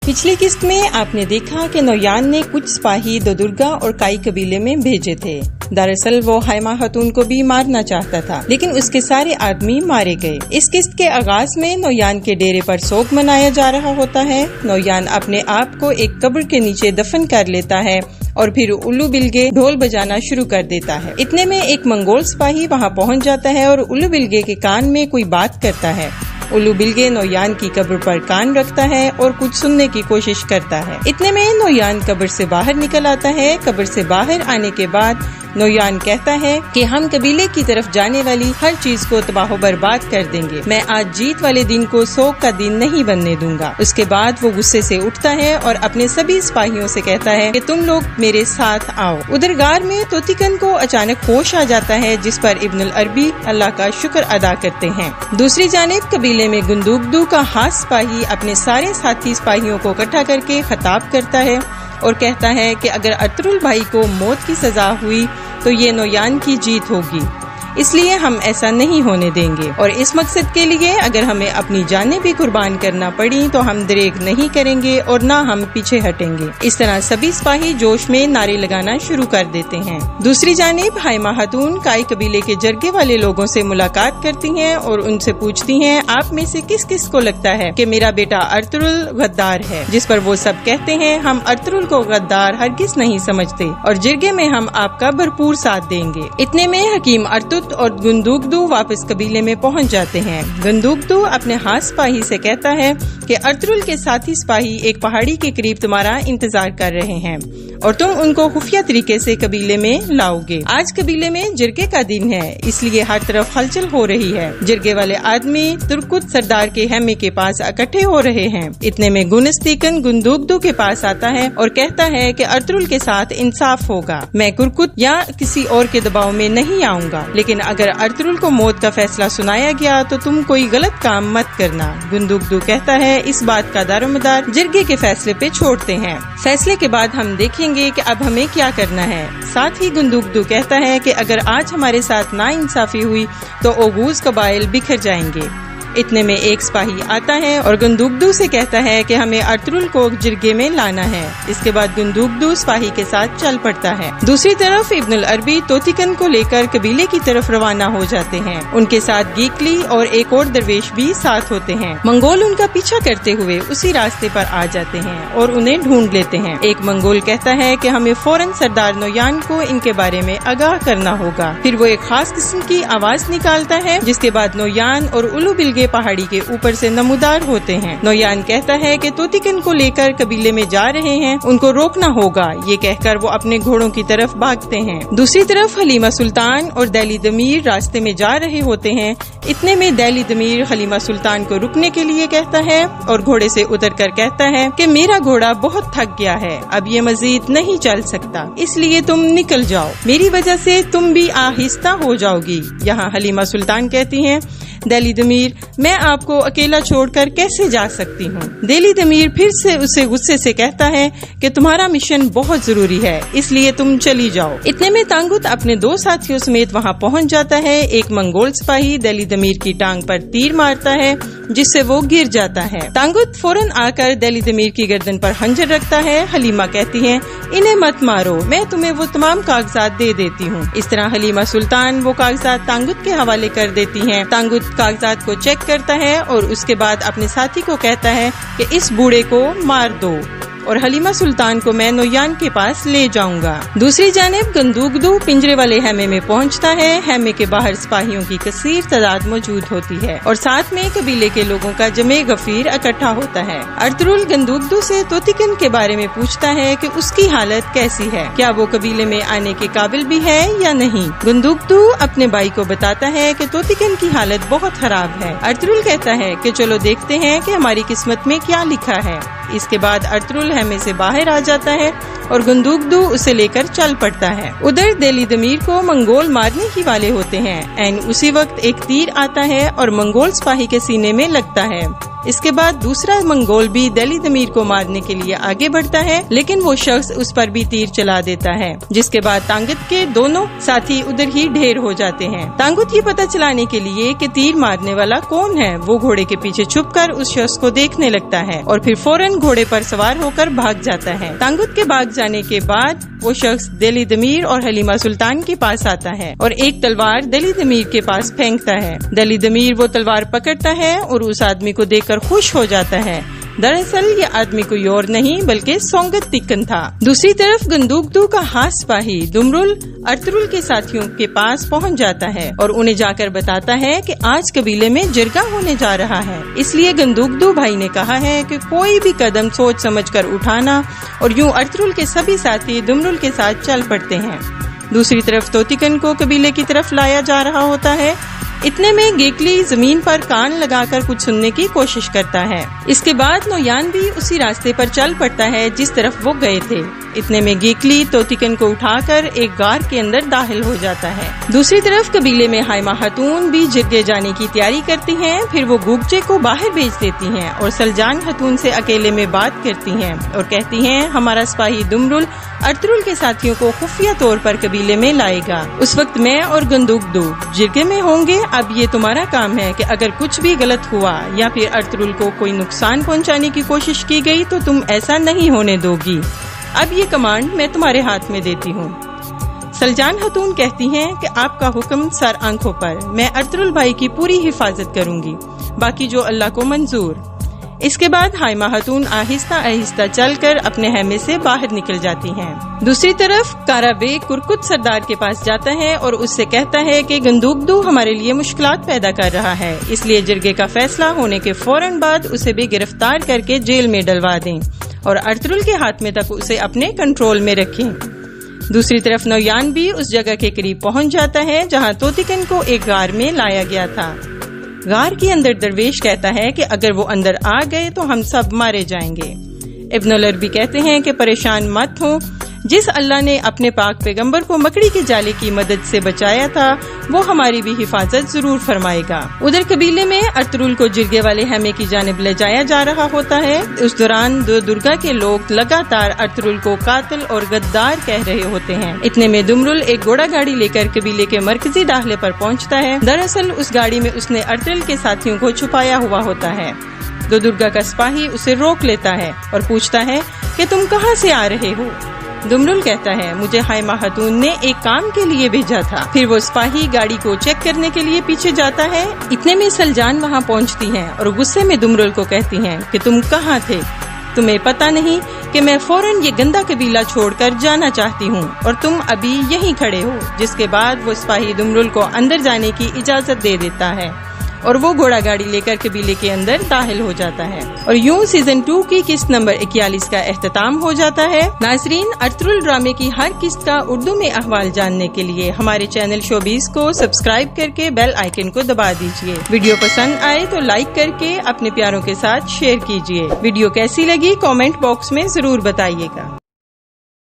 پچھلی قسط میں آپ نے دیکھا کہ نویان نے کچھ سپاہی دودرگا اور کائی قبیلے میں بھیجے تھے۔ دراصل وہ ہائمہ خاتون کو بھی مارنا چاہتا تھا، لیکن اس کے سارے آدمی مارے گئے۔ اس قسط کے آغاز میں نویان کے ڈیرے پر سوگ منایا جا رہا ہوتا ہے۔ نویان اپنے آپ کو ایک قبر کے نیچے دفن کر لیتا ہے اور پھر الو بلگے ڈھول بجانا شروع کر دیتا ہے۔ اتنے میں ایک منگول سپاہی وہاں پہنچ جاتا ہے اور الو بلگے کے کان میں کوئی بات کرتا ہے۔ الو بلگے نویان کی قبر پر کان رکھتا ہے اور کچھ سننے کی کوشش کرتا ہے۔ اتنے میں نویان قبر سے باہر نکل آتا ہے۔ قبر سے باہر آنے کے بعد نویان کہتا ہے کہ ہم قبیلے کی طرف جانے والی ہر چیز کو تباہ و برباد کر دیں گے۔ میں آج جیت والے دن کو سوگ کا دن نہیں بننے دوں گا۔ اس کے بعد وہ غصے سے اٹھتا ہے اور اپنے سبھی سپاہیوں سے کہتا ہے کہ تم لوگ میرے ساتھ آؤ۔ ادھر غار میں توتیکن کو اچانک ہوش آ جاتا ہے، جس پر ابن العربی اللہ کا شکر ادا کرتے ہیں۔ دوسری جانب قبیلے میں گندوگدو کا خاص سپاہی اپنے سارے ساتھی سپاہیوں کو اکٹھا کر کے خطاب کرتا ہے اور کہتا ہے کہ اگر ارطغرل بھائی کو موت کی سزا ہوئی تو یہ نویان کی جیت ہوگی، اس لیے ہم ایسا نہیں ہونے دیں گے، اور اس مقصد کے لیے اگر ہمیں اپنی جانیں بھی قربان کرنا پڑی تو ہم دریغ نہیں کریں گے اور نہ ہم پیچھے ہٹیں گے۔ اس طرح سبھی سپاہی جوش میں نعرے لگانا شروع کر دیتے ہیں۔ دوسری جانب ہائمہ خاتون کائی قبیلے کے جرگے والے لوگوں سے ملاقات کرتی ہیں اور ان سے پوچھتی ہیں آپ میں سے کس کس کو لگتا ہے کہ میرا بیٹا ارطغرل غدار ہے، جس پر وہ سب کہتے ہیں ہم ارطغرل کو غدار ہرگز نہیں سمجھتے اور جرگے میں ہم آپ کا بھرپور ساتھ دیں گے۔ اتنے میں حکیم ارتت اور گندوگدو واپس قبیلے میں پہنچ جاتے ہیں۔ گندوگدو اپنے خاص سپاہی سے کہتا ہے کہ ارطغرل کے ساتھی سپاہی ایک پہاڑی کے قریب تمہارا انتظار کر رہے ہیں اور تم ان کو خفیہ طریقے سے قبیلے میں لاؤ گے۔ آج قبیلے میں جرگے کا دن ہے، اس لیے ہر طرف ہلچل ہو رہی ہے۔ جرگے والے آدمی ترکت سردار کے خیمے کے پاس اکٹھے ہو رہے ہیں۔ اتنے میں گنستیکن گندوگدو کے پاس آتا ہے اور کہتا ہے کہ ارطغرل کے ساتھ انصاف ہوگا۔ میں کرکت یا کسی اور کے دباؤ میں نہیں آؤں گا، لیکن اگر ارطغرل کو موت کا فیصلہ سنایا گیا تو تم کوئی غلط کام مت کرنا۔ گندوگدو کہتا ہے اس بات کا دار و مدار جرگے کے فیصلے پہ چھوڑتے ہیں، فیصلے کے بعد ہم دیکھیں گے کہ اب ہمیں کیا کرنا ہے۔ ساتھ ہی گندوگدو کہتا ہے کہ اگر آج ہمارے ساتھ ناانصافی ہوئی تو اوغوز قبائل بکھر جائیں گے۔ اتنے میں ایک سپاہی آتا ہے اور گندوگدو سے کہتا ہے کہ ہمیں ارطغرل کو جرگے میں لانا ہے۔ اس کے بعد گندوگدو سپاہی کے ساتھ چل پڑتا ہے۔ دوسری طرف ابن العربی توتیکن کو لے کر قبیلے کی طرف روانہ ہو جاتے ہیں۔ ان کے ساتھ گیکلی اور ایک اور درویش بھی ساتھ ہوتے ہیں۔ منگول ان کا پیچھا کرتے ہوئے اسی راستے پر آ جاتے ہیں اور انہیں ڈھونڈ لیتے ہیں۔ ایک منگول کہتا ہے کہ ہمیں فوراً سردار نویان کو ان کے بارے میں آگاہ کرنا ہوگا۔ پھر وہ ایک خاص قسم کی آواز نکالتا ہے، جس کے بعد نویان اور الو بلگے پہاڑی کے اوپر سے نمودار ہوتے ہیں۔ نویان کہتا ہے کہ توتیکن کو لے کر قبیلے میں جا رہے ہیں، ان کو روکنا ہوگا۔ یہ کہہ کر وہ اپنے گھوڑوں کی طرف بھاگتے ہیں۔ دوسری طرف حلیمہ سلطان اور دہلی دمیر راستے میں جا رہے ہوتے ہیں۔ اتنے میں دہلی دمیر حلیمہ سلطان کو رکنے کے لیے کہتا ہے اور گھوڑے سے اتر کر کہتا ہے کہ میرا گھوڑا بہت تھک گیا ہے، اب یہ مزید نہیں چل سکتا، اس لیے تم نکل جاؤ، میری وجہ سے تم بھی آہستہ ہو جاؤ گی۔ یہاں حلیمہ سلطان کہتی ہیں دہلی دمیر میں آپ کو اکیلا چھوڑ کر کیسے جا سکتی ہوں۔ دہلی دمیر پھر سے اسے غصے سے کہتا ہے کہ تمہارا مشن بہت ضروری ہے، اس لیے تم چلی جاؤ۔ اتنے میں تانگت اپنے دو ساتھیوں سمیت وہاں پہنچ جاتا ہے۔ ایک منگول سپاہی دہلی دمیر کی ٹانگ پر تیر مارتا ہے، جس سے وہ گر جاتا ہے۔ تانگت فوراً آ کر دہلی دمیر کی گردن پر خنجر رکھتا ہے۔ حلیمہ کہتی ہے انہیں مت مارو، میں تمہیں وہ تمام کاغذات دے دیتی ہوں۔ اس طرح حلیمہ سلطان وہ کاغذات تانگت کے حوالے کر دیتی ہیں۔ تانگت کاغذات کو چیک کرتا ہے اور اس کے بعد اپنے ساتھی کو کہتا ہے کہ اس بوڑھے کو مار دو اور حلیمہ سلطان کو میں نویان کے پاس لے جاؤں گا۔ دوسری جانب گندوگدو پنجرے والے خیمے میں پہنچتا ہے۔ خیمے کے باہر سپاہیوں کی کثیر تعداد موجود ہوتی ہے اور ساتھ میں قبیلے کے لوگوں کا جمع غفیر اکٹھا ہوتا ہے۔ ارطغرل گندوگدو سے توتیکن کے بارے میں پوچھتا ہے کہ اس کی حالت کیسی ہے، کیا وہ قبیلے میں آنے کے قابل بھی ہے یا نہیں۔ گندوگدو اپنے بھائی کو بتاتا ہے کہ توتیکن کی حالت بہت خراب ہے۔ ارطغرل کہتا ہے کہ چلو دیکھتے ہیں کہ ہماری قسمت میں کیا لکھا ہے۔ اس کے بعد ارطغرل خیمے سے باہر آ جاتا ہے اور گندوگدو اسے لے کر چل پڑتا ہے۔ ادھر دہلی دمیر کو منگول مارنے ہی والے ہوتے ہیں۔ اسی وقت ایک تیر آتا ہے اور منگول سپاہی کے سینے میں لگتا ہے۔ اس کے بعد دوسرا منگول بھی دلی ضمیر کو مارنے کے لیے آگے بڑھتا ہے، لیکن وہ شخص اس پر بھی تیر چلا دیتا ہے، جس کے بعد تانگت کے دونوں ساتھی ادھر ہی ڈھیر ہو جاتے ہیں۔ تانگت یہ پتہ چلانے کے لیے کہ تیر مارنے والا کون ہے، وہ گھوڑے کے پیچھے چھپ کر اس شخص کو دیکھنے لگتا ہے اور پھر فوراً گھوڑے پر سوار ہو کر بھاگ جاتا ہے۔ تانگت کے بھاگ جانے کے بعد وہ شخص دلی ضمیر اور حلیمہ سلطان کے پاس آتا ہے اور ایک تلوار دلی ضمیر کے پاس پھینکتا ہے۔ دلی ضمیر وہ تلوار پکڑتا ہے اور اس آدمی کو دیکھ کر خوش ہو جاتا ہے۔ دراصل یہ آدمی کوئی اور نہیں بلکہ سونگت تکن تھا۔ دوسری طرف گندوکدو کا خاص سپاہی دمرل ارطغرل کے ساتھیوں کے پاس پہنچ جاتا ہے اور انہیں جا کر بتاتا ہے کہ آج قبیلے میں جرگہ ہونے جا رہا ہے، اس لیے گندوکدو بھائی نے کہا ہے کہ کوئی بھی قدم سوچ سمجھ کر اٹھانا، اور یوں ارطغرل کے سبھی ساتھی دمرل کے ساتھ چل پڑتے ہیں۔ دوسری طرف توتیکن کو قبیلے کی طرف لایا جا رہا ہوتا ہے۔ اتنے میں گیکلی زمین پر کان لگا کر کچھ سننے کی کوشش کرتا ہے۔ اس کے بعد نویان بھی اسی راستے پر چل پڑتا ہے جس طرف وہ گئے تھے۔ اتنے میں گیکلی توتیکن کو اٹھا کر ایک غار کے اندر داخل ہو جاتا ہے۔ دوسری طرف قبیلے میں ہائمہ خاتون بھی جرگے جانے کی تیاری کرتی ہیں، پھر وہ گوگچے کو باہر بھیج دیتی ہیں اور سلجان خاتون سے اکیلے میں بات کرتی ہیں اور کہتی ہیں ہمارا سپاہی دمرل ارطغرل کے ساتھیوں کو خفیہ طور پر قبیلے میں لائے گا۔ اس وقت میں اور گندوکدو جرگے میں ہوں گے۔ اب یہ تمہارا کام ہے کہ اگر کچھ بھی غلط ہوا یا پھر ارطغرل کو کوئی نقصان پہنچانے کی کوشش کی گئی تو تم ایسا نہیں ہونے دو گی۔ اب یہ کمانڈ میں تمہارے ہاتھ میں دیتی ہوں۔ سلجان خاتون کہتی ہیں کہ آپ کا حکم سر آنکھوں پر، میں ارطغرل بھائی کی پوری حفاظت کروں گی، باقی جو اللہ کو منظور۔ اس کے بعد ہائمہ خاتون آہستہ آہستہ چل کر اپنے خیمے سے باہر نکل جاتی ہیں۔ دوسری طرف کارا بیگ کرکت سردار کے پاس جاتا ہے اور اس سے کہتا ہے کہ گندوکدو ہمارے لیے مشکلات پیدا کر رہا ہے، اس لیے جرگے کا فیصلہ ہونے کے فوراً بعد اسے بھی گرفتار کر کے جیل میں ڈلوا دیں اور ارطغرل کے ہاتھ میں تک اسے اپنے کنٹرول میں رکھیں۔ دوسری طرف نویان بھی اس جگہ کے قریب پہنچ جاتا ہے جہاں توتیکن کو ایک غار میں لایا گیا تھا۔ غار کے اندر درویش کہتا ہے کہ اگر وہ اندر آ گئے تو ہم سب مارے جائیں گے۔ ابن العربی کہتے ہیں کہ پریشان مت ہوں، جس اللہ نے اپنے پاک پیغمبر کو مکڑی کے جالے کی مدد سے بچایا تھا وہ ہماری بھی حفاظت ضرور فرمائے گا۔ ادھر قبیلے میں ارطغرل کو جرگے والے خیمے کی جانب لے جایا جا رہا ہوتا ہے۔ اس دوران دو درگا کے لوگ لگاتار ارطغرل کو قاتل اور غدار کہہ رہے ہوتے ہیں۔ اتنے میں دمرل ایک گھوڑا گاڑی لے کر قبیلے کے مرکزی داخلے پر پہنچتا ہے۔ دراصل اس گاڑی میں اس نے ارطغرل کے ساتھیوں کو چھپایا ہوا ہوتا ہے۔ دو درگا کا سپاہی اسے روک لیتا ہے اور پوچھتا ہے کہ تم کہاں سے آ رہے ہو؟ دمرل کہتا ہے مجھے ہائمہ خاتون نے ایک کام کے لیے بھیجا تھا۔ پھر وہ سپاہی گاڑی کو چیک کرنے کے لیے پیچھے جاتا ہے۔ اتنے میں سلجان وہاں پہنچتی ہیں اور غصے میں دمرل کو کہتی ہیں کہ تم کہاں تھے؟ تمہیں پتہ نہیں کہ میں فوراً یہ گندا قبیلہ چھوڑ کر جانا چاہتی ہوں اور تم ابھی یہیں کھڑے ہو۔ جس کے بعد وہ سپاہی دمرل کو اندر جانے کی اجازت دے دیتا ہے اور وہ گھوڑا گاڑی لے کر قبیلے کے اندر داخل ہو جاتا ہے۔ اور یوں سیزن 2 کی قسط نمبر 41 کا اختتام ہو جاتا ہے۔ ناظرین، ارطغرل ڈرامے کی ہر قسط کا اردو میں احوال جاننے کے لیے ہمارے چینل شوبیز کو سبسکرائب کر کے بیل آئیکن کو دبا دیجیے۔ ویڈیو پسند آئے تو لائک کر کے اپنے پیاروں کے ساتھ شیئر کیجیے۔ ویڈیو کیسی لگی کامنٹ باکس میں ضرور بتائیے گا۔